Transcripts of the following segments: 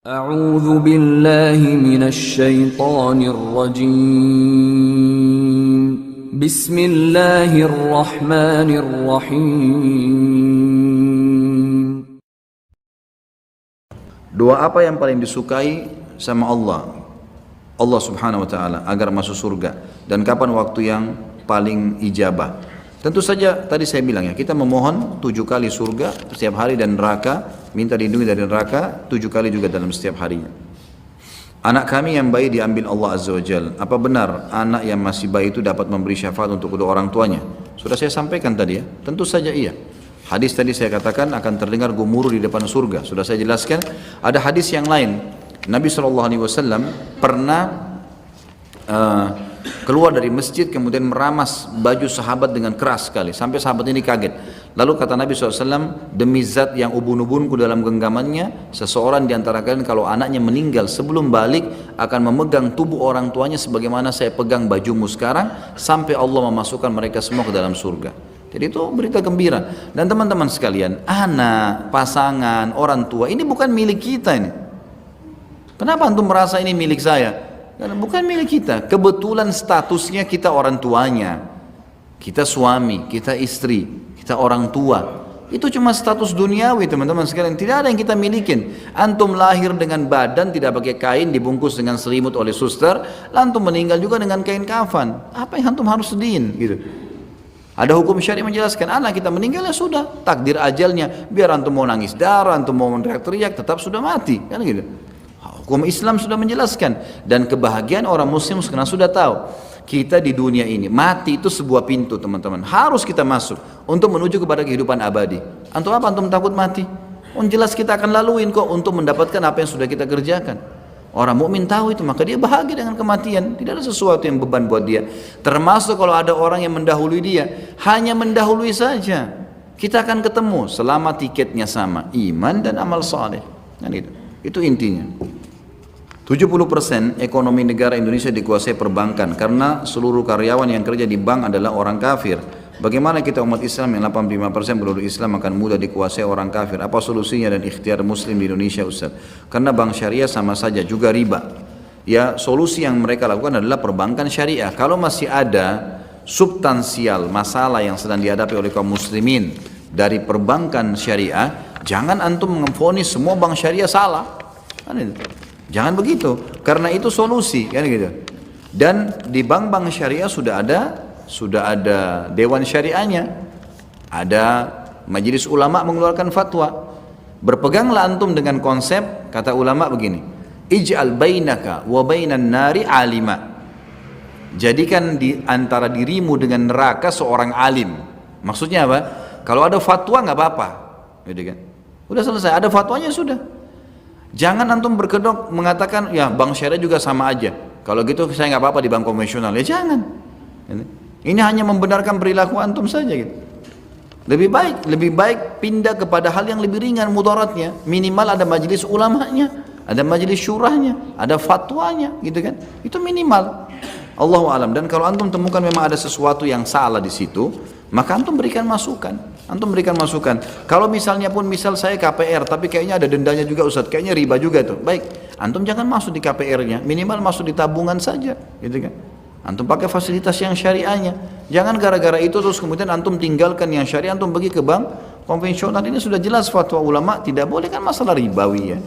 أعوذ بالله من الشيطان الرجيم بسم الله الرحمن الرحيم. Doa apa yang paling disukai sama Allah subhanahu wa ta'ala agar masuk surga, dan kapan waktu yang paling ijabah? Tentu saja tadi saya bilang ya, kita memohon 7 kali surga setiap hari dan neraka, minta dilindungi dari neraka 7 kali juga dalam setiap harinya. Anak kami yang bayi diambil Allah Azza wa Jal. Apa benar anak yang masih bayi itu dapat memberi syafaat untuk kedua orang tuanya? Sudah saya sampaikan tadi ya, tentu saja iya. Hadis tadi saya katakan akan terdengar gemuruh di depan surga. Sudah saya jelaskan. Ada hadis yang lain. Nabi SAW pernah keluar dari masjid kemudian meramas baju sahabat dengan keras sekali sampai sahabat ini kaget. Lalu kata Nabi SAW, demi zat yang ubun-ubunku dalam genggamannya, seseorang di antara kalian kalau anaknya meninggal sebelum balik akan memegang tubuh orang tuanya sebagaimana saya pegang bajumu sekarang, sampai Allah memasukkan mereka semua ke dalam surga. Jadi itu berita gembira. Dan teman-teman sekalian, anak, pasangan, orang tua ini bukan milik kita ini. Kenapa antum merasa ini milik saya? Karena bukan milik kita. Kebetulan statusnya kita orang tuanya, kita suami, kita istri, kita orang tua. Itu cuma status duniawi teman-teman sekalian. Tidak ada yang kita milikin. Antum lahir dengan badan tidak pakai kain, dibungkus dengan selimut oleh suster, antum meninggal juga dengan kain kafan. Apa yang antum harus sedihin gitu? Ada hukum syari menjelaskan, anak kita meninggal ya sudah, takdir ajalnya. Biar antum mau nangis darah, antum mau teriak-teriak, tetap sudah mati, kan gitu. Hukum Islam sudah menjelaskan, dan kebahagiaan orang muslim karena sudah tahu kita di dunia ini mati itu sebuah pintu teman-teman, harus kita masuk untuk menuju kepada kehidupan abadi. Antum apa antum takut mati? Jelas kita akan laluin kok untuk mendapatkan apa yang sudah kita kerjakan. Orang mukmin tahu itu, maka dia bahagia dengan kematian. Tidak ada sesuatu yang beban buat dia. Termasuk kalau ada orang yang mendahului dia, hanya mendahului saja. Kita akan ketemu selama tiketnya sama, iman dan amal saleh. Kan itu. Itu intinya. 70% ekonomi negara Indonesia dikuasai perbankan karena seluruh karyawan yang kerja di bank adalah orang kafir. Bagaimana kita umat Islam yang 85% penduduk Islam akan mudah dikuasai orang kafir? Apa solusinya dan ikhtiar muslim di Indonesia, Ustaz? Karena bank syariah sama saja juga riba. Ya, solusi yang mereka lakukan adalah perbankan syariah. Kalau masih ada substansial masalah yang sedang dihadapi oleh kaum muslimin dari perbankan syariah, jangan antum memvonis semua bank syariah salah. Jangan begitu, karena itu solusi kan gitu. Dan di bank-bank syariah sudah ada dewan syariahnya, ada majelis ulama mengeluarkan fatwa. Berpeganglah antum dengan konsep, kata ulama begini, ij'al bainaka wa bainan nari alima. Jadikan di antara dirimu dengan neraka seorang alim. Maksudnya apa? Kalau ada fatwa nggak apa-apa, gitu kan? Udah selesai, ada fatwanya sudah. Jangan antum berkedok mengatakan ya bank syariah juga sama aja. Kalau gitu saya nggak apa-apa di bank konvensional. Ya jangan. Ini hanya membenarkan perilaku antum saja gitu. Lebih baik pindah kepada hal yang lebih ringan mudaratnya. Minimal ada majelis ulamanya, ada majelis syurahnya, ada fatwanya, gitu kan? Itu minimal. Allahu alam. Dan kalau antum temukan memang ada sesuatu yang salah di situ, maka antum berikan masukan. Kalau misalnya misal saya KPR tapi kayaknya ada dendanya juga Ustaz, kayaknya riba juga tuh. Baik, antum jangan masuk di KPR-nya, minimal masuk di tabungan saja, gitu kan? Antum pakai fasilitas yang syariahnya. Jangan gara-gara itu terus kemudian antum tinggalkan yang syariah, antum pergi ke bank konvensional. Ini sudah jelas fatwa ulama tidak boleh, kan masalah ribawi ya.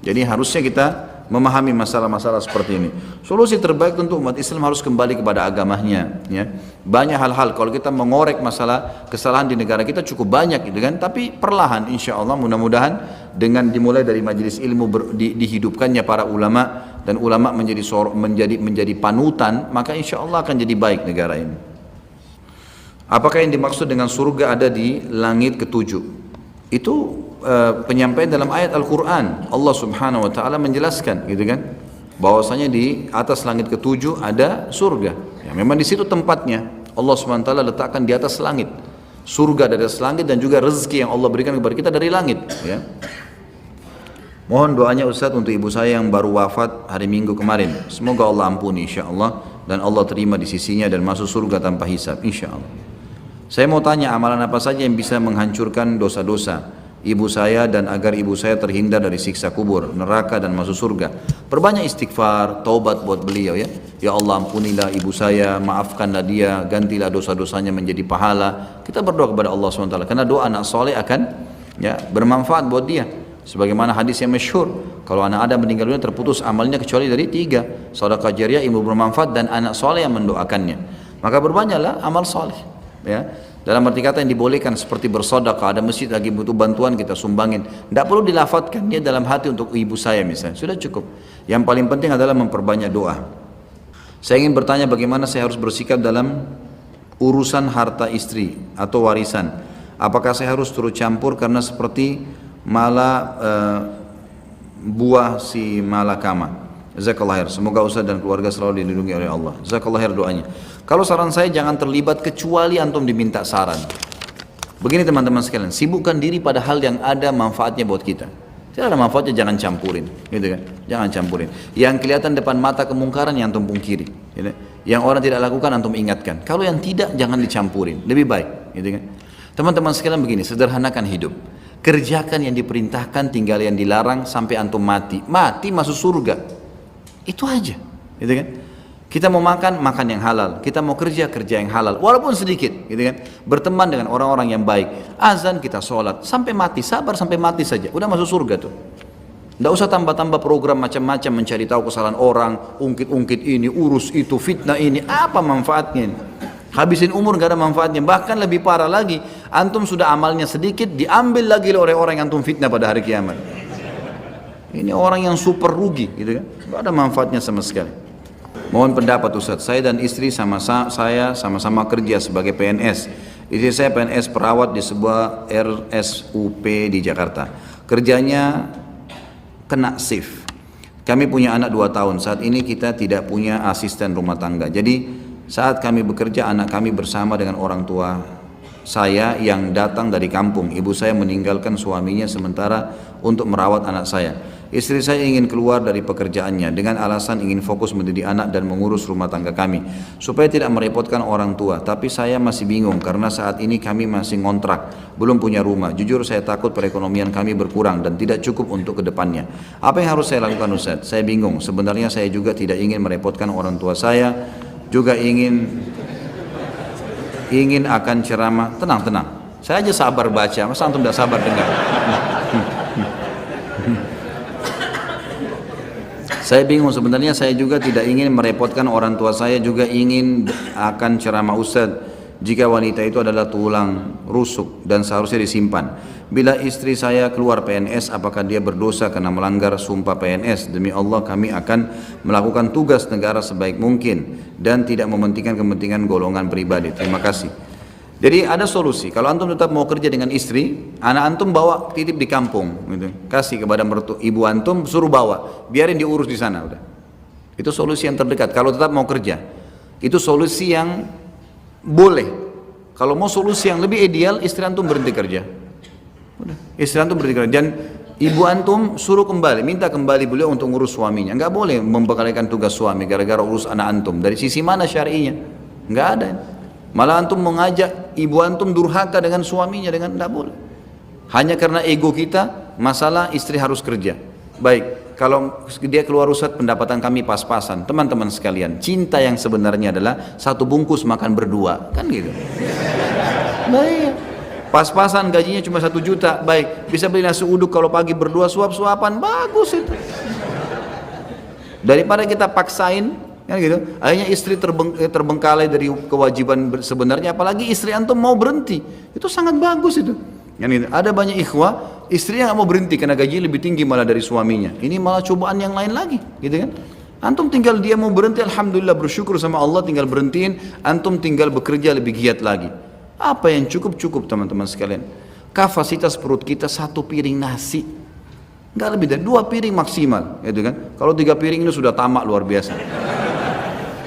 Jadi harusnya kita memahami masalah-masalah seperti ini. Solusi terbaik tentu umat Islam harus kembali kepada agamanya ya. Banyak hal-hal kalau kita mengorek masalah kesalahan di negara kita cukup banyak gitu kan, tapi perlahan insyaallah mudah-mudahan dengan dimulai dari majelis ilmu dihidupkannya para ulama dan ulama menjadi panutan, maka insyaallah akan jadi baik negara ini. Apakah yang dimaksud dengan surga ada di langit ketujuh? Itu penyampaian dalam ayat Al-Quran. Allah subhanahu wa ta'ala menjelaskan gitu kan, bahwasanya di atas langit ketujuh ada surga ya, memang di situ tempatnya. Allah subhanahu wa ta'ala letakkan di atas langit surga dari atas langit, dan juga rezeki yang Allah berikan kepada kita dari langit ya. Mohon doanya Ustaz untuk ibu saya yang baru wafat hari Minggu kemarin. Semoga Allah ampuni insyaallah, dan Allah terima di sisinya dan masuk surga tanpa hisab insyaallah. Saya mau tanya, amalan apa saja yang bisa menghancurkan dosa-dosa ibu saya dan agar ibu saya terhindar dari siksa kubur, neraka dan masuk surga. Perbanyak istighfar, taubat buat beliau ya. Ya Allah ampunilah ibu saya, maafkanlah dia, gantilah dosa-dosanya menjadi pahala. Kita berdoa kepada Allah SWT karena doa anak soleh akan ya bermanfaat buat dia. Sebagaimana hadis yang masyhur, kalau anak Adam meninggal dunia terputus amalnya kecuali dari 3, sedekah jariyah, ilmu bermanfaat dan anak soleh yang mendoakannya. Maka berbanyaklah amal soleh ya. Dalam arti kata yang dibolehkan seperti bersedekah, ada masjid lagi butuh bantuan kita sumbangin. Tidak perlu dilafatkan, dia dalam hati untuk ibu saya misalnya, sudah cukup. Yang paling penting adalah memperbanyak doa. Saya ingin bertanya bagaimana saya harus bersikap dalam urusan harta istri atau warisan. Apakah saya harus turut campur karena seperti buah si malakama. Jazakallah khair. Semoga Ustaz dan keluarga selalu dilindungi oleh Allah. Jazakallah khair doanya. Kalau saran saya jangan terlibat kecuali antum diminta saran. Begini teman-teman sekalian, sibukkan diri pada hal yang ada manfaatnya buat kita. Tidak ada manfaatnya jangan campurin, gitu kan? Jangan campurin. Yang kelihatan depan mata kemungkaran yang antum pungkiri, gitu. Yang orang tidak lakukan antum ingatkan. Kalau yang tidak jangan dicampurin, lebih baik, gitu kan? Teman-teman sekalian begini, sederhanakan hidup. Kerjakan yang diperintahkan, tinggal yang dilarang sampai antum mati. Mati masuk surga. Itu aja, gitu kan? Kita mau makan, makan yang halal. Kita mau kerja, kerja yang halal. Walaupun sedikit, gitu kan? Berteman dengan orang-orang yang baik. Azan kita sholat, sampai mati, sabar sampai mati saja. Udah masuk surga tuh. Nggak usah tambah-tambah program macam-macam mencari tahu kesalahan orang, ungkit-ungkit ini, urus itu, fitnah ini. Apa manfaatnya ini? Habisin umur nggak ada manfaatnya. Bahkan lebih parah lagi, antum sudah amalnya sedikit, diambil lagi oleh orang yang antum fitnah pada hari kiamat. Ini orang yang super rugi, gitu kan? Nggak ada manfaatnya sama sekali. Mohon pendapat Ustaz, saya dan istri sama-sama kerja sebagai PNS. Istri saya PNS perawat di sebuah RSUP di Jakarta. Kerjanya kena shift. Kami punya anak 2 tahun. Saat ini kita tidak punya asisten rumah tangga. Jadi saat kami bekerja, anak kami bersama dengan orang tua saya yang datang dari kampung. Ibu saya meninggalkan suaminya sementara untuk merawat anak saya. Istri saya ingin keluar dari pekerjaannya dengan alasan ingin fokus mendidik anak dan mengurus rumah tangga kami supaya tidak merepotkan orang tua. Tapi saya masih bingung karena saat ini kami masih ngontrak, belum punya rumah. Jujur saya takut perekonomian kami berkurang dan tidak cukup untuk kedepannya. Apa yang harus saya lakukan Ustaz? Saya bingung. Sebenarnya saya juga tidak ingin merepotkan orang tua saya, juga ingin akan ceramah. Tenang. Saya aja sabar baca, masa antum tidak sabar dengar? Saya bingung, sebenarnya saya juga tidak ingin merepotkan orang tua saya, juga ingin akan ceramah Ustaz. Jika wanita itu adalah tulang rusuk dan seharusnya disimpan. Bila istri saya keluar PNS, apakah dia berdosa karena melanggar sumpah PNS? Demi Allah kami akan melakukan tugas negara sebaik mungkin dan tidak mementingkan kepentingan golongan pribadi. Terima kasih. Jadi ada solusi. Kalau antum tetap mau kerja dengan istri, anak antum bawa titip di kampung, gitu. Kasih kepada ibu antum, suruh bawa, biarin diurus di sana udah. Itu solusi yang terdekat. Kalau tetap mau kerja, itu solusi yang boleh. Kalau mau solusi yang lebih ideal, istri antum berhenti kerja. Udah, istri antum berhenti kerja. Dan ibu antum suruh kembali, minta kembali beliau untuk ngurus suaminya. Enggak boleh membekalikan tugas suami gara-gara urus anak antum. Dari sisi mana syar'inya? Enggak ada. Malah antum mengajak ibu antum durhaka dengan suaminya, dengan tidak boleh. Hanya karena ego kita, masalah istri harus kerja. Baik, kalau dia keluar Ustaz pendapatan kami pas-pasan. Teman-teman sekalian, cinta yang sebenarnya adalah 1 bungkus makan berdua, kan gitu. Baik, pas-pasan gajinya cuma 1 juta, baik, bisa beli nasi uduk kalau pagi berdua suap-suapan, bagus itu. Daripada kita paksain, kan gitu. Akhirnya istri terbengkalai dari kewajiban sebenarnya, apalagi istri antum mau berhenti. Itu sangat bagus itu. Kan gitu. Ada banyak ikhwah, istrinya nggak mau berhenti karena gaji lebih tinggi malah dari suaminya. Ini malah cobaan yang lain lagi, gitu kan? Antum tinggal dia mau berhenti, alhamdulillah bersyukur sama Allah, tinggal berhentiin, antum tinggal bekerja lebih giat lagi. Apa yang cukup teman-teman sekalian? Kapasitas perut kita 1 piring nasi. Nggak lebih dari 2 piring maksimal, gitu kan? Kalau 3 piring itu sudah tamak luar biasa.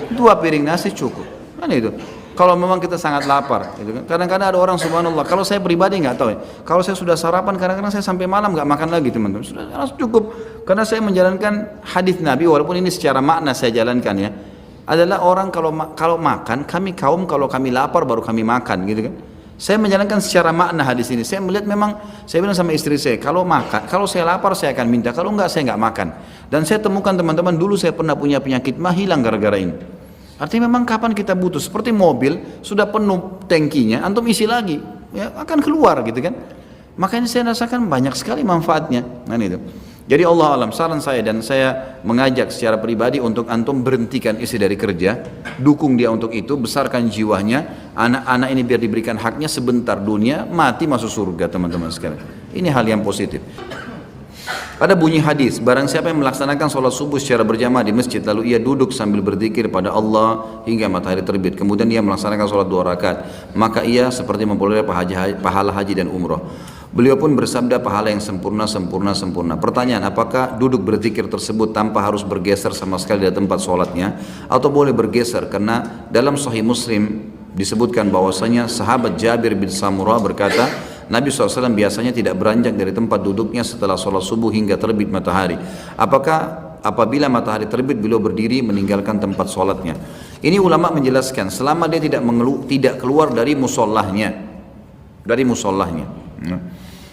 2 piring nasi cukup, kan itu. Kalau memang kita sangat lapar, gitu kan. Kadang-kadang ada orang subhanallah. Kalau saya pribadi nggak tahu ya. Kalau saya sudah sarapan, kadang-kadang saya sampai malam nggak makan lagi teman-teman. Sudah cukup. Karena saya menjalankan hadis Nabi, walaupun ini secara makna saya jalankan ya. Adalah orang kalau makan, kami kaum kalau kami lapar baru kami makan, gitu kan. Saya menjalankan secara makna hadis ini. Saya melihat memang, saya bilang sama istri saya, kalau makan, kalau saya lapar saya akan minta, kalau enggak saya enggak makan. Dan saya temukan teman-teman, dulu saya pernah punya penyakit mah, hilang gara-gara ini. Artinya memang kapan kita butuh, seperti mobil sudah penuh tangkinya, antum isi lagi, ya akan keluar gitu kan. Makanya saya rasakan banyak sekali manfaatnya. Nah itu. Jadi Allah alam, saran saya dan saya mengajak secara pribadi untuk antum berhentikan istri dari kerja, dukung dia untuk itu, besarkan jiwanya, anak-anak ini biar diberikan haknya sebentar dunia, mati masuk surga teman-teman sekalian. Ini hal yang positif. Ada bunyi hadis, barang siapa yang melaksanakan sholat subuh secara berjamaah di masjid, lalu ia duduk sambil berzikir pada Allah hingga matahari terbit, kemudian ia melaksanakan sholat 2 rakaat, maka ia seperti memperoleh pahala haji dan umroh. Beliau pun bersabda, pahala yang sempurna, sempurna, sempurna. Pertanyaan, apakah duduk berzikir tersebut tanpa harus bergeser sama sekali dari tempat sholatnya, atau boleh bergeser? Karena dalam Sahih Muslim disebutkan bahwasanya sahabat Jabir bin Samurah berkata, Nabi SAW biasanya tidak beranjak dari tempat duduknya setelah sholat subuh hingga terbit matahari. Apakah apabila matahari terbit beliau berdiri meninggalkan tempat sholatnya? Ini ulama menjelaskan, selama dia tidak keluar dari musallahnya,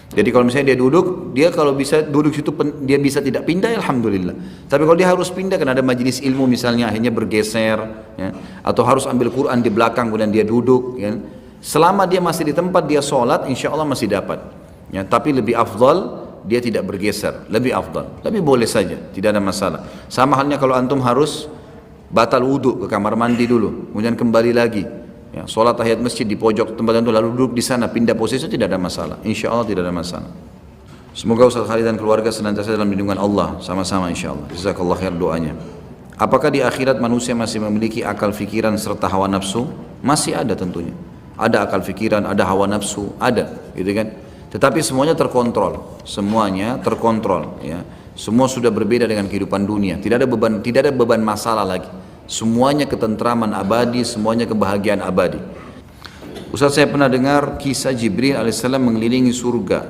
Jadi kalau misalnya dia duduk, dia kalau bisa duduk situ, dia bisa tidak pindah, alhamdulillah. Tapi kalau dia harus pindah, karena ada majelis ilmu misalnya, akhirnya bergeser, ya, atau harus ambil Quran di belakang kemudian dia duduk, ya. Selama dia masih di tempat dia sholat, insya Allah masih dapat. Ya, tapi lebih afdal dia tidak bergeser, lebih afdal. Tapi boleh saja, tidak ada masalah. Sama halnya kalau antum harus batal wudhu ke kamar mandi dulu, kemudian kembali lagi. Ya, sholat tahiyat masjid di pojok tempat itu lalu duduk di sana, pindah posisi, tidak ada masalah. Insya Allah tidak ada masalah. Semoga Ustaz Khalid dan keluarga senantiasa dalam lindungan Allah, sama-sama insya Allah. Jazakallah khair doanya. Apakah di akhirat manusia masih memiliki akal fikiran serta hawa nafsu? Masih ada tentunya. Ada akal fikiran, ada hawa nafsu, ada, gitu kan? Tetapi semuanya terkontrol, ya. Semua sudah berbeda dengan kehidupan dunia. Tidak ada beban masalah lagi. Semuanya ketentraman abadi, semuanya kebahagiaan abadi. Ustaz, saya pernah dengar kisah Jibril alaihissalam mengelilingi surga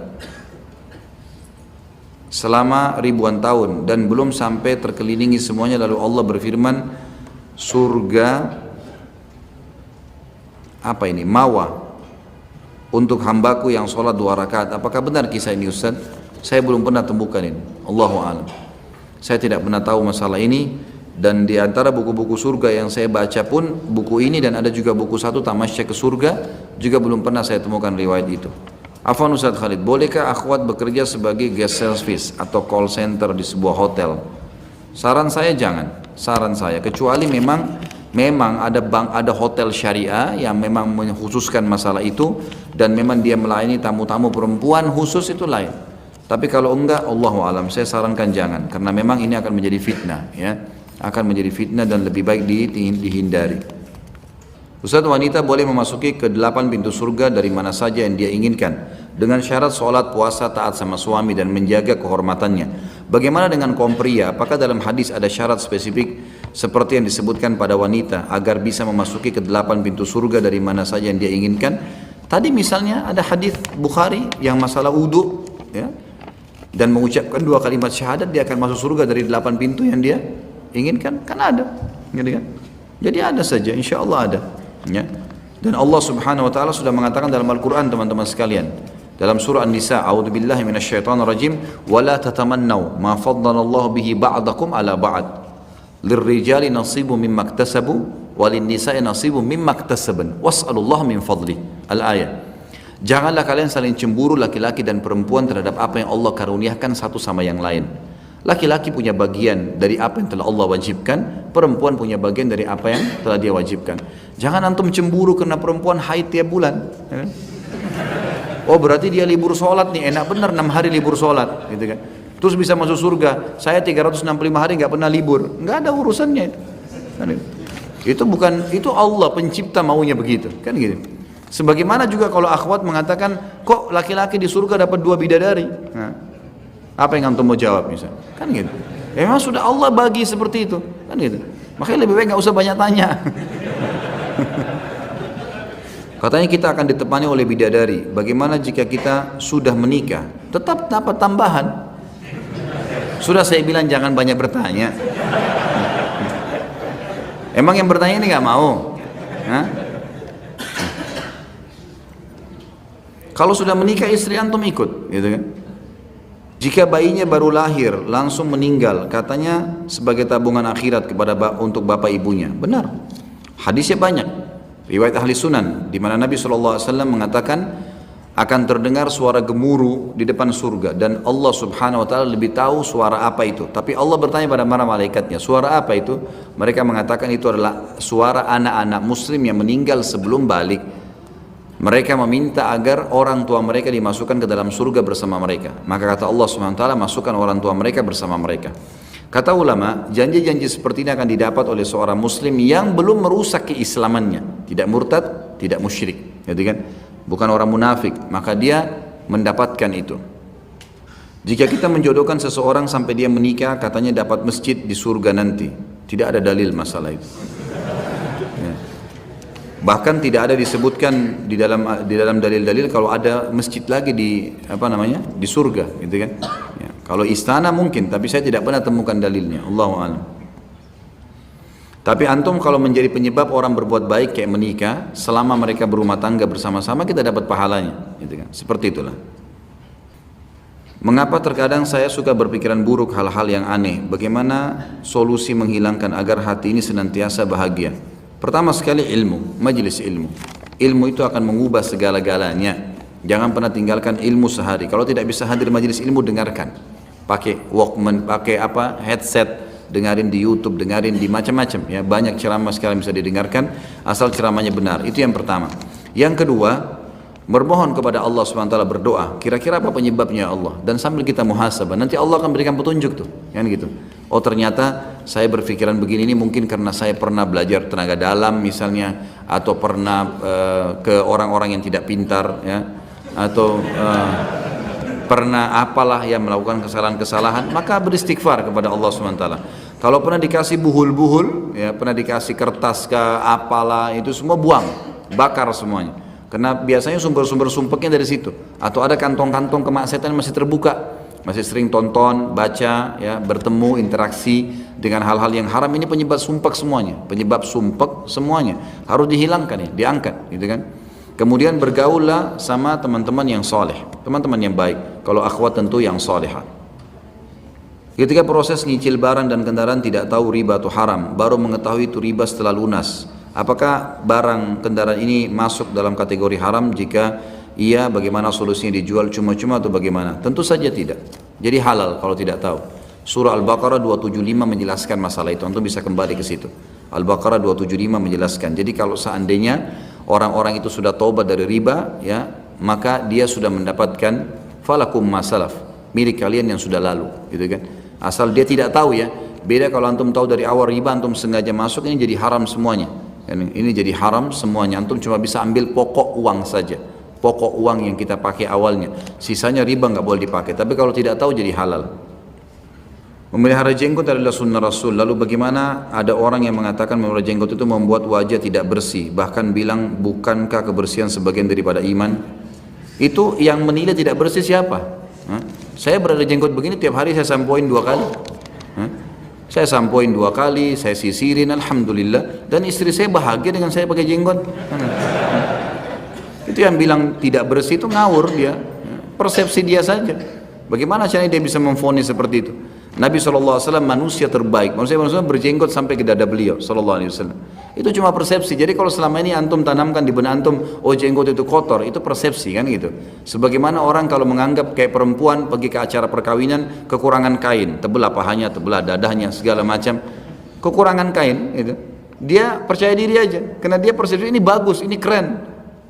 selama ribuan tahun dan belum sampai terkelilingi semuanya, lalu Allah berfirman, surga apa ini, mawa untuk hambaku yang sholat 2 rakaat. Apakah benar kisah ini Ustaz? Saya belum pernah temukan ini, Allahu a'lam. Saya tidak pernah tahu masalah ini. Dan di antara buku-buku surga yang saya baca pun buku ini, dan ada juga buku satu Tamasya ke Surga, juga belum pernah saya temukan riwayat itu. Afwan Ustaz Khalid, bolehkah akhwat bekerja sebagai guest service atau call center di sebuah hotel? Saran saya jangan, kecuali memang ada hotel syariah yang memang mengkhususkan masalah itu, dan memang dia melayani tamu-tamu perempuan khusus, itu lain. Tapi kalau enggak, Allahu a'lam, saya sarankan jangan, karena memang ini akan menjadi fitnah, ya. Akan menjadi fitnah dan lebih baik dihindari. Ustaz, wanita boleh memasuki ke 8 pintu surga dari mana saja yang dia inginkan, dengan syarat sholat, puasa, taat sama suami dan menjaga kehormatannya. Bagaimana dengan kaum pria? Apakah dalam hadis ada syarat spesifik seperti yang disebutkan pada wanita agar bisa memasuki ke 8 pintu surga dari mana saja yang dia inginkan? Tadi misalnya ada hadis Bukhari yang masalah wudu, ya, dan mengucapkan 2 kalimat syahadat, dia akan masuk surga dari 8 pintu yang dia inginkan, kan ada, gitu kan? Jadi ada saja, insya Allah ada, ya. Dan Allah Subhanahu Wa Taala sudah mengatakan dalam Al-Quran, teman-teman sekalian, dalam surah An-Nisa, A'udzubillahi minasyaitonirrajim, wala tatamannau ma faddalallahu bihi ba'dakum ala ba'd, lirrijali nasibu mimma iktasabu walinnisa'i nasibu mimma iktasaban was'alullaha min fadli. Al-ayat. Janganlah kalian saling cemburu laki-laki dan perempuan terhadap apa yang Allah karuniakan satu sama yang lain. Laki-laki punya bagian dari apa yang telah Allah wajibkan, perempuan punya bagian dari apa yang telah dia wajibkan. Jangan antum cemburu karena perempuan haid tiap bulan, ya. Oh berarti dia libur sholat nih, enak bener 6 hari libur sholat, gitu kan? Terus bisa masuk surga. Saya 365 hari nggak pernah libur, nggak ada urusannya itu. Itu bukan, itu Allah pencipta maunya begitu, kan gitu. Sebagaimana juga kalau akhwat mengatakan, kok laki-laki di surga dapat 2 bidadari? Nah, apa yang antum mau jawab misalnya? Kan gitu. Memang sudah Allah bagi seperti itu, kan gitu. Makanya lebih baik nggak usah banyak tanya. Katanya kita akan ditemani oleh bidadari. Bagaimana jika kita sudah menikah? Tetap dapat tambahan. Sudah saya bilang jangan banyak bertanya. Emang yang bertanya ini nggak mau? Hah? Kalau sudah menikah istri antum ikut, gitu kan? Jika bayinya baru lahir langsung meninggal, katanya sebagai tabungan akhirat untuk bapak ibunya. Benar. Hadisnya banyak. Riwayat ahli sunan di mana Nabi SAW mengatakan akan terdengar suara gemuruh di depan surga dan Allah Subhanahu wa taala lebih tahu suara apa itu. Tapi Allah bertanya pada para malaikatnya, suara apa itu? Mereka mengatakan itu adalah suara anak-anak muslim yang meninggal sebelum balik. Mereka meminta agar orang tua mereka dimasukkan ke dalam surga bersama mereka. Maka kata Allah SWT, masukkan orang tua mereka bersama mereka. Kata ulama, janji-janji seperti ini akan didapat oleh seorang muslim yang belum merusak keislamannya. Tidak murtad, tidak musyrik. Gitu kan? Bukan orang munafik. Maka dia mendapatkan itu. Jika kita menjodohkan seseorang sampai dia menikah, katanya dapat masjid di surga nanti. Tidak ada dalil masalah itu. Bahkan tidak ada disebutkan di dalam dalil-dalil kalau ada masjid lagi di di surga, gitu kan? Ya, kalau istana mungkin, tapi saya tidak pernah temukan dalilnya. Allahu a'lam. Tapi antum kalau menjadi penyebab orang berbuat baik kayak menikah, selama mereka berumah tangga bersama-sama kita dapat pahalanya, gitu kan? Seperti itulah. Mengapa terkadang saya suka berpikiran buruk hal-hal yang aneh? Bagaimana solusi menghilangkan agar hati ini senantiasa bahagia? Pertama sekali ilmu, majelis ilmu. Ilmu itu akan mengubah segala-galanya. Jangan pernah tinggalkan ilmu sehari. Kalau tidak bisa hadir majelis ilmu, dengarkan. Pakai Walkman, pakai headset, dengarin di YouTube, dengarin di macam-macam. Ya, banyak ceramah sekarang bisa didengarkan, asal ceramahnya benar. Itu yang pertama. Yang kedua, bermohon kepada Allah SWT, berdoa. Kira-kira apa penyebabnya Allah? Dan sambil kita muhasabah, nanti Allah akan berikan petunjuk tuh, kan gitu. Oh ternyata saya berpikiran begini ini mungkin karena saya pernah belajar tenaga dalam misalnya, atau pernah ke orang-orang yang tidak pintar, ya, atau pernah apalah yang melakukan kesalahan-kesalahan, maka beristighfar kepada Allah SWT. Kalau pernah dikasih buhul-buhul, ya, pernah dikasih kertas ke apalah, itu semua buang, bakar semuanya. Karena biasanya sumber-sumber sumpeknya dari situ. Atau ada kantong-kantong kemaksiatan yang masih terbuka, masih sering tonton, baca, ya, bertemu, interaksi dengan hal-hal yang haram. Ini penyebab sumpek semuanya, penyebab sumpek semuanya harus dihilangkan, ya, diangkat, gitu kan. Kemudian bergaullah sama teman-teman yang soleh, teman-teman yang baik. Kalau akhwat tentu yang solehah. Ketika proses nyicil barang dan kendaraan tidak tahu riba atau haram, baru mengetahui itu riba setelah lunas. Apakah barang kendaraan ini masuk dalam kategori haram? Jika iya, bagaimana solusinya, dijual cuma-cuma atau bagaimana? Tentu saja tidak. Jadi halal kalau tidak tahu. Surah Al-Baqarah 275 menjelaskan masalah itu. Antum bisa kembali ke situ. Al-Baqarah 275 menjelaskan. Jadi kalau seandainya orang-orang itu sudah taubat dari riba, ya, maka dia sudah mendapatkan falakum masalaf, milik kalian yang sudah lalu, gitu kan? Asal dia tidak tahu, ya. Beda kalau antum tahu dari awal riba, antum sengaja masuk, ini jadi haram semuanya. Ini jadi haram semuanya. Antum cuma bisa ambil pokok uang saja, pokok uang yang kita pakai awalnya, sisanya riba nggak boleh dipakai. Tapi kalau tidak tahu jadi halal. Memelihara jenggot adalah sunnah Rasul. Lalu bagaimana ada orang yang mengatakan memelihara jenggot itu membuat wajah tidak bersih, bahkan bilang bukankah kebersihan sebagian daripada iman? Itu yang menilai tidak bersih siapa? Saya berada jenggot begini tiap hari saya sampoin 2 kali. Saya sampoin 2 kali, saya sisirin, alhamdulillah, dan istri saya bahagia dengan saya pakai jenggot. Itu yang bilang tidak bersih itu ngawur dia, persepsi dia saja. Bagaimana caranya dia bisa memvonis seperti itu? Nabi SAW manusia terbaik, manusia berjenggot sampai ke dada beliau SAW. Itu cuma persepsi. Jadi kalau selama ini antum tanamkan di benak antum, oh jenggot itu kotor, itu persepsi kan gitu. Sebagaimana orang kalau menganggap kayak perempuan pergi ke acara perkawinan kekurangan kain, tebelah pahanya, tebelah dadahnya, segala macam, kekurangan kain gitu. Dia percaya diri aja, karena dia persepsi ini bagus, ini keren,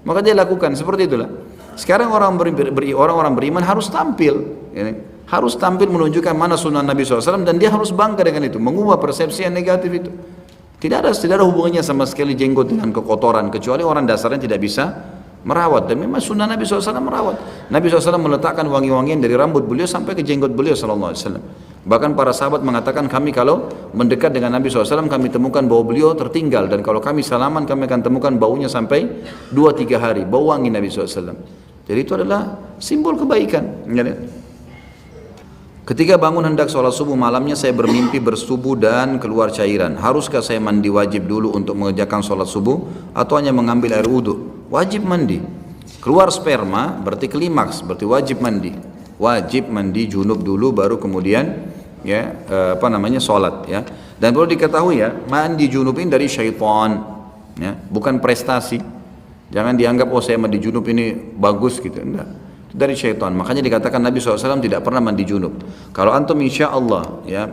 maka dia lakukan seperti itulah. Sekarang orang-orang beriman harus tampil, harus tampil menunjukkan mana sunnah Nabi SAW, dan dia harus bangga dengan itu, mengubah persepsi yang negatif itu. Tidak ada hubungannya sama sekali jenggot dengan kekotoran, kecuali orang dasarnya tidak bisa merawat. Dan memang sunnah Nabi SAW merawat. Nabi SAW meletakkan wangi-wangian dari rambut beliau sampai ke jenggot beliau SAW. Bahkan para sahabat mengatakan, kami kalau mendekat dengan Nabi SAW, kami temukan bau beliau tertinggal, dan kalau kami salaman, kami akan temukan baunya sampai 2-3 hari, bau wangi Nabi SAW. Jadi itu adalah simbol kebaikan. Ketika bangun hendak sholat subuh malamnya, saya bermimpi bersubuh dan keluar cairan. Haruskah saya mandi wajib dulu untuk mengerjakan sholat subuh, atau hanya mengambil air wudhu? Wajib mandi. Keluar sperma berarti klimaks, berarti wajib mandi. Wajib mandi junub dulu baru kemudian sholat ya. Dan perlu diketahui ya, mandi junub ini dari syaitan ya, bukan prestasi. Jangan dianggap saya mandi junub ini bagus gitu, enggak. Dari syaitan. Makanya dikatakan Nabi SAW tidak pernah mandi junub. Kalau antum insya Allah ya,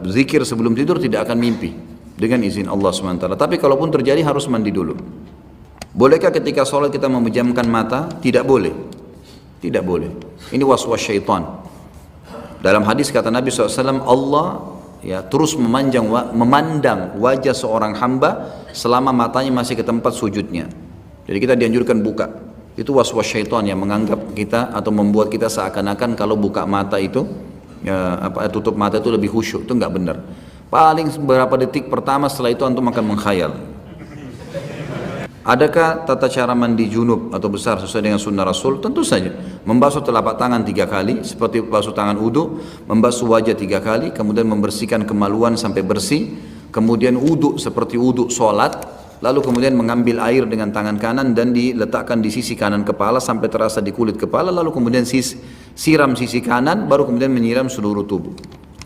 zikir sebelum tidur tidak akan mimpi dengan izin Allah SWT. Tapi kalaupun terjadi harus mandi dulu. Bolehkah ketika sholat kita memejamkan mata? Tidak boleh. Tidak boleh. Ini waswas syaitan. Dalam hadis kata Nabi SAW, Allah ya terus memandang wajah seorang hamba selama matanya masih ke tempat sujudnya. Jadi kita dianjurkan buka. Itu waswas syaitan yang menganggap kita atau membuat kita seakan-akan kalau buka mata itu tutup mata itu lebih khusyuk. Itu enggak benar. Paling beberapa detik pertama setelah itu antum akan mengkhayal. Adakah tata cara mandi junub atau besar sesuai dengan sunnah Rasul? Tentu saja. Membasuh telapak tangan 3 kali seperti basuh tangan wudu, membasuh wajah 3 kali, kemudian membersihkan kemaluan sampai bersih, kemudian wudu seperti wudu sholat, lalu kemudian mengambil air dengan tangan kanan dan diletakkan di sisi kanan kepala sampai terasa di kulit kepala, lalu kemudian siram sisi kanan, baru kemudian menyiram seluruh tubuh.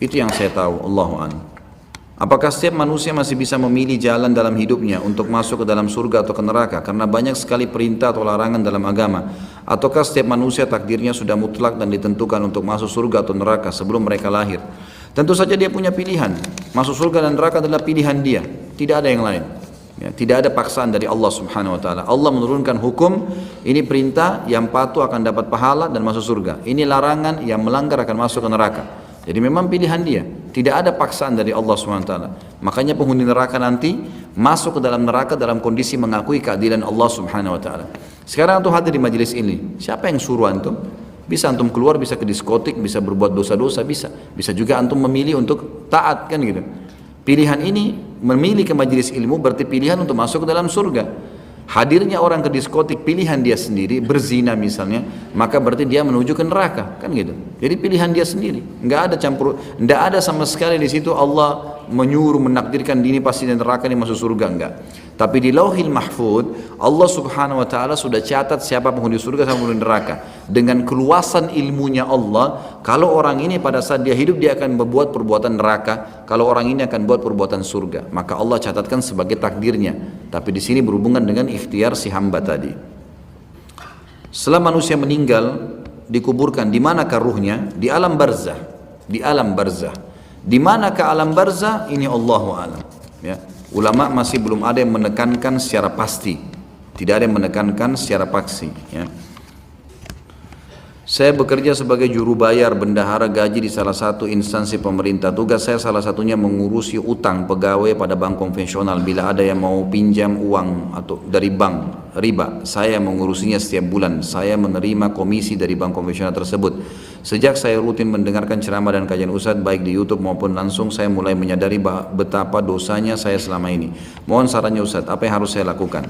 Itu yang saya tahu. Allahu a'lam. Apakah setiap manusia masih bisa memilih jalan dalam hidupnya untuk masuk ke dalam surga atau ke neraka? Karena banyak sekali perintah atau larangan dalam agama. Ataukah setiap manusia takdirnya sudah mutlak dan ditentukan untuk masuk surga atau neraka sebelum mereka lahir? Tentu saja dia punya pilihan. Masuk surga dan neraka adalah pilihan dia. Tidak ada yang lain. Ya, tidak ada paksaan dari Allah Subhanahu Wa Taala. Allah menurunkan hukum. Ini perintah, yang patuh akan dapat pahala dan masuk surga. Ini larangan, yang melanggar akan masuk ke neraka. Jadi memang pilihan dia. Tidak ada paksaan dari Allah SWT. Makanya penghuni neraka nanti masuk ke dalam neraka dalam kondisi mengakui keadilan Allah SWT. Sekarang antum hadir di majelis ini. Siapa yang suruh antum? Bisa antum keluar, bisa ke diskotik, bisa berbuat dosa-dosa, bisa. Bisa juga antum memilih untuk taat kan gitu. Pilihan ini memilih ke majelis ilmu berarti pilihan untuk masuk ke dalam surga. Hadirnya orang ke diskotik pilihan dia sendiri, berzina misalnya, maka berarti dia menuju ke neraka, kan gitu. Jadi pilihan dia sendiri, nggak ada campur, nggak ada sama sekali di situ Allah menyuruh menakdirkan ini pasti di neraka ini masuk surga, enggak. Tapi di Lauhil Mahfud Allah Subhanahu Wa Taala sudah catat siapa penghuni surga sama penghuni neraka. Dengan keluasan ilmunya Allah, kalau orang ini pada saat dia hidup dia akan membuat perbuatan neraka, kalau orang ini akan buat perbuatan surga, maka Allah catatkan sebagai takdirnya. Tapi di sini berhubungan dengan ikhtiar si hamba tadi. Setelah manusia meninggal, dikuburkan, di manakah ruhnya? Di alam barzah. Di alam barzah. Di manakah alam barzah? Ini Allahu a'lam. Ya. Ulama masih belum ada yang menekankan secara pasti. Tidak ada yang menekankan secara pasti. Ya. Saya bekerja sebagai juru bayar bendahara gaji di salah satu instansi pemerintah. Tugas saya salah satunya mengurusi utang pegawai pada bank konvensional. Bila ada yang mau pinjam uang atau dari bank riba, saya mengurusinya setiap bulan. Saya menerima komisi dari bank konvensional tersebut. Sejak saya rutin mendengarkan ceramah dan kajian Ustadz baik di YouTube maupun langsung, saya mulai menyadari betapa dosanya saya selama ini. Mohon sarannya Ustadz, apa yang harus saya lakukan?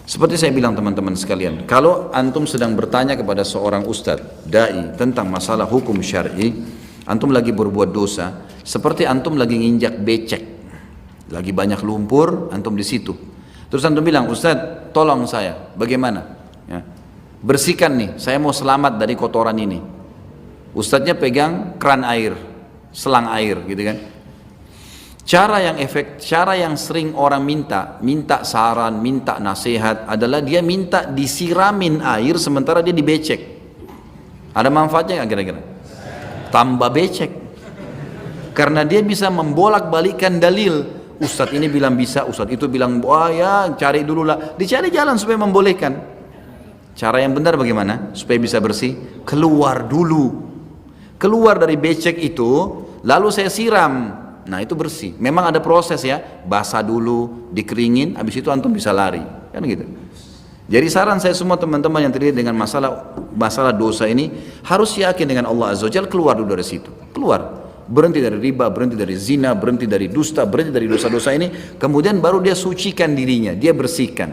Seperti saya bilang teman-teman sekalian, kalau antum sedang bertanya kepada seorang ustadz, dai tentang masalah hukum syar'i, antum lagi berbuat dosa, seperti antum lagi nginjak becek, lagi banyak lumpur, antum di situ. Terus antum bilang, Ustadz, tolong saya, bagaimana? Ya. Bersihkan nih, saya mau selamat dari kotoran ini. Ustadznya pegang keran air, selang air, gitu kan? Cara yang sering orang minta saran, minta nasihat adalah dia minta disiramin air sementara dia dibecek. Ada manfaatnya nggak kira-kira? Tambah becek. Karena dia bisa membolak-balikkan dalil. Ustadz ini bilang bisa, ustadz itu bilang, wah ya cari dulu lah. Dicari jalan supaya membolehkan. Cara yang benar bagaimana? Supaya bisa bersih, keluar dulu. Keluar dari becek itu, lalu saya siram. Nah itu bersih. Memang ada proses ya, basah dulu, dikeringin, habis itu antum bisa lari, kan gitu. Jadi saran saya semua teman-teman yang terlibat dengan masalah dosa ini harus yakin dengan Allah Azza wa Jalla, keluar dulu dari situ, keluar, berhenti dari riba, berhenti dari zina, berhenti dari dusta, berhenti dari dosa-dosa ini, kemudian baru dia sucikan dirinya, dia bersihkan.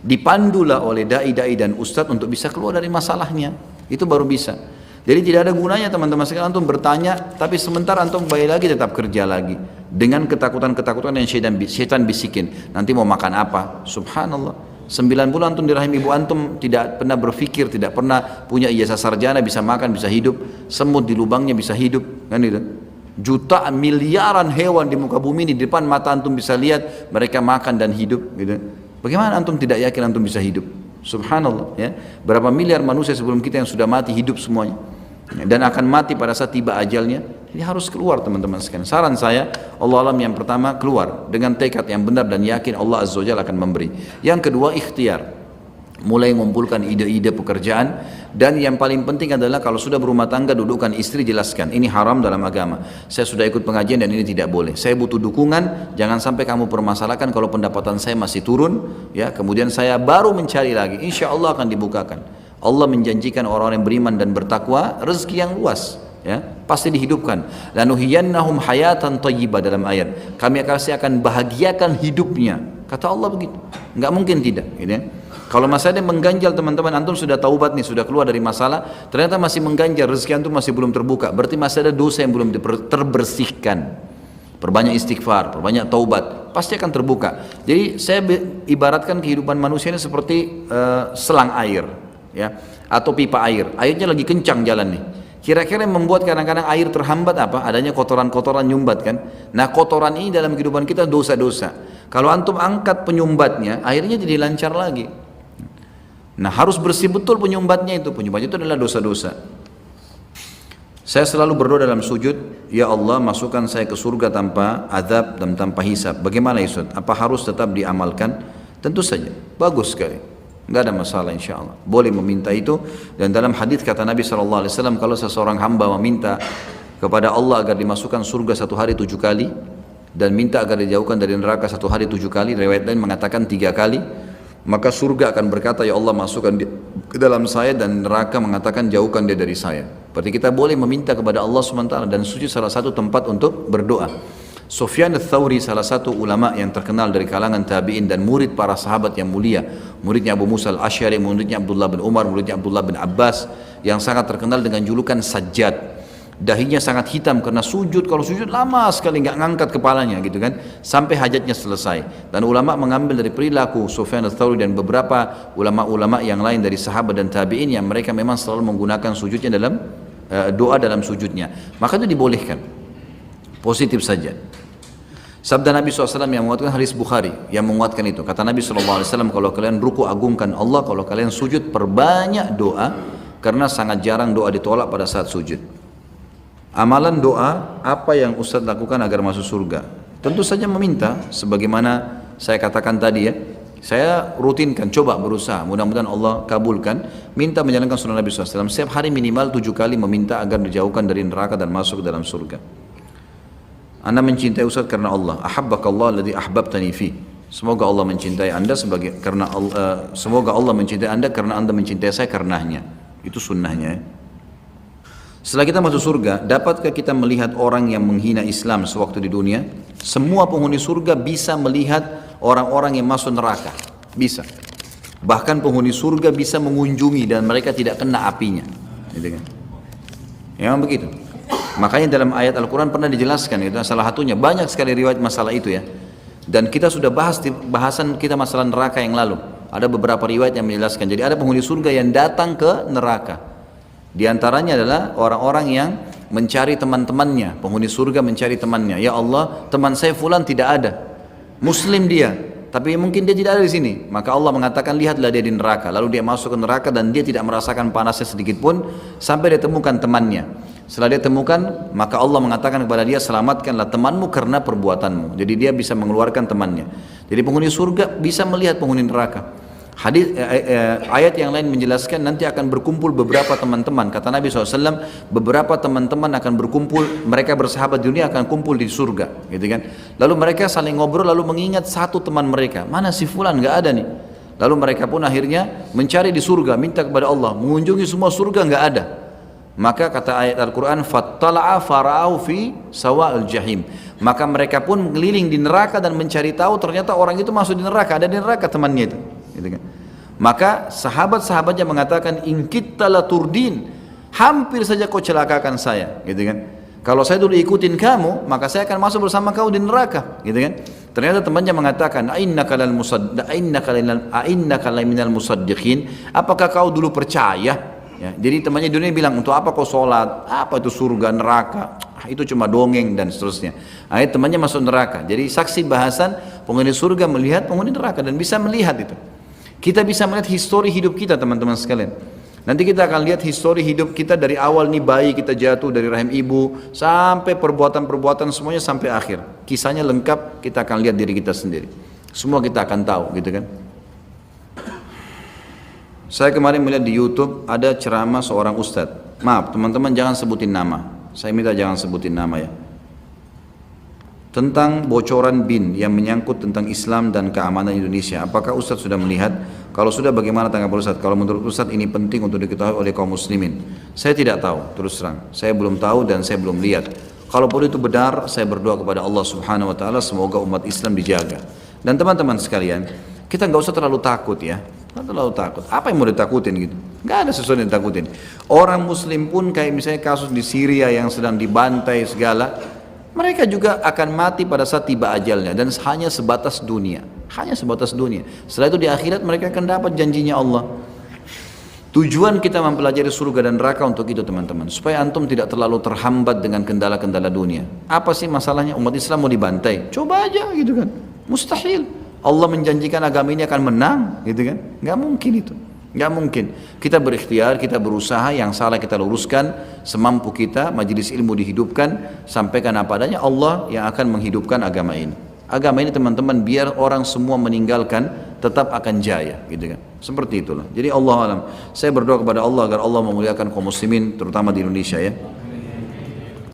Dipandulah oleh dai-dai dan ustadz untuk bisa keluar dari masalahnya, itu baru bisa. Jadi tidak ada gunanya teman-teman sekalian antum bertanya, tapi sebentar antum kembali lagi tetap kerja lagi dengan ketakutan-ketakutan yang syaitan bisikin. Nanti mau makan apa? Subhanallah. bulan antum di rahim ibu antum tidak pernah berpikir, tidak pernah punya ijazah sarjana, bisa makan, bisa hidup, semut di lubangnya bisa hidup, kan itu. Jutaan miliaran hewan di muka bumi ini di depan mata antum bisa lihat mereka makan dan hidup, gitu. Bagaimana antum tidak yakin antum bisa hidup? Subhanallah, ya. Berapa miliar manusia sebelum kita yang sudah mati hidup semuanya, dan akan mati pada saat tiba ajalnya. Jadi harus keluar teman-teman sekalian. Saran saya, Allah alam, yang pertama keluar dengan tekad yang benar dan yakin Allah Azza wa Jalla akan memberi. Yang kedua ikhtiar, mulai mengumpulkan ide-ide pekerjaan. Dan yang paling penting adalah kalau sudah berumah tangga, dudukkan istri, jelaskan ini haram dalam agama, saya sudah ikut pengajian dan ini tidak boleh, saya butuh dukungan, jangan sampai kamu permasalahkan kalau pendapatan saya masih turun, ya, kemudian saya baru mencari lagi, insya Allah akan dibukakan. Allah menjanjikan orang-orang yang beriman dan bertakwa rezeki yang luas, ya, pasti dihidupkan. Lanuhiyannahum hayatan thayyibah, dalam ayat, kami akan bahagiakan hidupnya, kata Allah begitu, nggak mungkin tidak, gitu ya. Kalau masih ada yang mengganjal teman-teman, antum sudah taubat nih, sudah keluar dari masalah, ternyata masih mengganjal, rezeki antum masih belum terbuka, berarti masih ada dosa yang belum terbersihkan. Perbanyak istighfar, perbanyak taubat, pasti akan terbuka. Jadi saya ibaratkan kehidupan manusia ini seperti selang air, ya, atau pipa air. Airnya lagi kencang jalan nih. Kira-kira yang membuat kadang-kadang air terhambat apa? Adanya kotoran-kotoran nyumbat, kan? Nah, kotoran ini dalam kehidupan kita dosa-dosa. Kalau antum angkat penyumbatnya, airnya jadi lancar lagi. Nah, harus bersih betul penyumbatnya itu. Penyumbat itu adalah dosa-dosa. Saya selalu berdoa dalam sujud, ya Allah, masukkan saya ke surga tanpa azab dan tanpa hisab. Bagaimana Yusuf? Apa harus tetap diamalkan? Tentu saja, bagus sekali, nggak ada masalah, insya Allah. Boleh meminta itu. Dan dalam hadis kata Nabi SAW, kalau seseorang hamba meminta kepada Allah agar dimasukkan surga 1 hari 7 kali, dan minta agar dijauhkan dari neraka 1 hari 7 kali, riwayat lain mengatakan 3 kali, maka surga akan berkata, ya Allah, masukkan dia ke dalam saya, dan neraka mengatakan, jauhkan dia dari saya. Berarti kita boleh meminta kepada Allah SWT, dan sujud salah satu tempat untuk berdoa. Sufyan ats-Tsauri, salah satu ulama yang terkenal dari kalangan tabi'in dan murid para sahabat yang mulia, muridnya Abu Musa al-Asy'ari, muridnya Abdullah bin Umar, muridnya Abdullah bin Abbas, yang sangat terkenal dengan julukan Sajjad. Dahinya sangat hitam karena sujud, kalau sujud lama sekali nggak ngangkat kepalanya, gitu kan, sampai hajatnya selesai. Dan ulama mengambil dari perilaku Sufyan ats-Tsauri dan beberapa ulama-ulama yang lain dari sahabat dan tabi'in yang mereka memang selalu menggunakan sujudnya dalam doa dalam sujudnya, maka itu dibolehkan, positif saja. Sabda Nabi SAW yang menguatkan, hadis Bukhari yang menguatkan itu, kata Nabi SAW, kalau kalian ruku agungkan Allah, kalau kalian sujud perbanyak doa, karena sangat jarang doa ditolak pada saat sujud. Amalan doa apa yang Ustadz lakukan agar masuk surga? Tentu saja meminta, sebagaimana saya katakan tadi, ya, saya rutinkan, coba berusaha, mudah-mudahan Allah kabulkan. Minta menjalankan sunnah Nabi SAW, setiap hari minimal 7 kali meminta agar dijauhkan dari neraka dan masuk ke dalam surga. Anda mencintai Ustadz karena Allah, ahabbakallah alladhi ahbabtani fi. Semoga Allah mencintai Anda semoga Allah mencintai Anda karena Anda mencintai saya karenanya. Itu sunnahnya, ya. Setelah kita masuk surga, dapatkah kita melihat orang yang menghina Islam sewaktu di dunia? Semua penghuni surga bisa melihat orang-orang yang masuk neraka, bisa. Bahkan penghuni surga bisa mengunjungi dan mereka tidak kena apinya, gitu kan? Memang begitu. Makanya dalam ayat Al-Quran pernah dijelaskan, itu salah satunya, banyak sekali riwayat masalah itu, ya. Dan kita sudah bahas di bahasan kita masalah neraka yang lalu. Ada beberapa riwayat yang menjelaskan. Jadi ada penghuni surga yang datang ke neraka. Di antaranya adalah orang-orang yang mencari teman-temannya. Penghuni surga mencari temannya. Ya Allah, teman saya fulan tidak ada. Muslim dia, tapi mungkin dia tidak ada di sini. Maka Allah mengatakan, lihatlah dia di neraka. Lalu dia masuk ke neraka dan dia tidak merasakan panasnya sedikit pun sampai dia temukan temannya. Setelah dia temukan, maka Allah mengatakan kepada dia, selamatkanlah temanmu karena perbuatanmu. Jadi dia bisa mengeluarkan temannya. Jadi penghuni surga bisa melihat penghuni neraka. Ayat yang lain menjelaskan nanti akan berkumpul beberapa teman-teman. Kata Nabi SAW, beberapa teman-teman akan berkumpul, mereka bersahabat di dunia akan kumpul di surga, gitu kan. Lalu mereka saling ngobrol, lalu mengingat satu teman mereka, mana si fulan, nggak ada nih. Lalu mereka pun akhirnya mencari di surga, minta kepada Allah, mengunjungi semua surga, nggak ada. Maka kata ayat Al-Quran, fattala'a fara'ahu fi sawa'il jahim. Maka mereka pun mengeliling di neraka dan mencari tahu, ternyata orang itu masuk di neraka, ada di neraka temannya itu. Gitu kan. Maka sahabat-sahabatnya mengatakan, in kitta la turdin, hampir saja kau celakakan saya, gitu kan. Kalau saya dulu ikutin kamu, maka saya akan masuk bersama kau di neraka, gitu kan. Ternyata temannya mengatakan, ainnaka laminal musaddiqin, apakah kau dulu percaya? Ya, jadi temannya dunia bilang, untuk apa kau sholat? Apa itu surga, neraka? Itu cuma dongeng dan seterusnya. Akhirnya temannya masuk neraka. Jadi saksi bahasan penghuni surga melihat penghuni neraka dan bisa melihat itu. Kita bisa melihat histori hidup kita teman-teman sekalian. Nanti kita akan lihat histori hidup kita dari awal nih bayi kita jatuh dari rahim ibu sampai perbuatan-perbuatan semuanya sampai akhir. Kisahnya lengkap, kita akan lihat diri kita sendiri. Semua kita akan tahu gitu kan. Saya kemarin melihat di YouTube ada ceramah seorang ustadz. Maaf teman-teman jangan sebutin nama. Saya minta jangan sebutin nama ya. Tentang bocoran BIN yang menyangkut tentang Islam dan keamanan Indonesia. Apakah Ustadz sudah melihat? Kalau sudah bagaimana tanggapan Ustadz? Kalau menurut Ustadz ini penting untuk diketahui oleh kaum muslimin. Saya tidak tahu, terus terang. Saya belum tahu dan saya belum lihat. Kalaupun itu benar, saya berdoa kepada Allah Subhanahu Wa Taala semoga umat Islam dijaga. Dan teman-teman sekalian, kita nggak usah terlalu takut ya. Nggak terlalu takut. Apa yang mau ditakutin gitu? Nggak ada sesuatu yang ditakutin. Orang muslim pun kayak misalnya kasus di Syria yang sedang dibantai segala, mereka juga akan mati pada saat tiba ajalnya dan hanya sebatas dunia. Hanya sebatas dunia. Setelah itu di akhirat mereka akan dapat janjinya Allah. Tujuan kita mempelajari surga dan neraka untuk itu teman-teman. Supaya antum tidak terlalu terhambat dengan kendala-kendala dunia. Apa sih masalahnya umat Islam mau dibantai? Coba aja gitu kan. Mustahil. Allah menjanjikan agama ini akan menang gitu kan. Nggak mungkin itu. Nggak mungkin. Kita berikhtiar, kita berusaha, yang salah kita luruskan semampu kita, majelis ilmu dihidupkan, sampaikan apa adanya, Allah yang akan menghidupkan agama ini. Agama ini teman-teman biar orang semua meninggalkan tetap akan jaya gitu kan. Seperti itulah. Jadi Allah alam. Saya berdoa kepada Allah agar Allah memuliakan kaum muslimin terutama di Indonesia ya.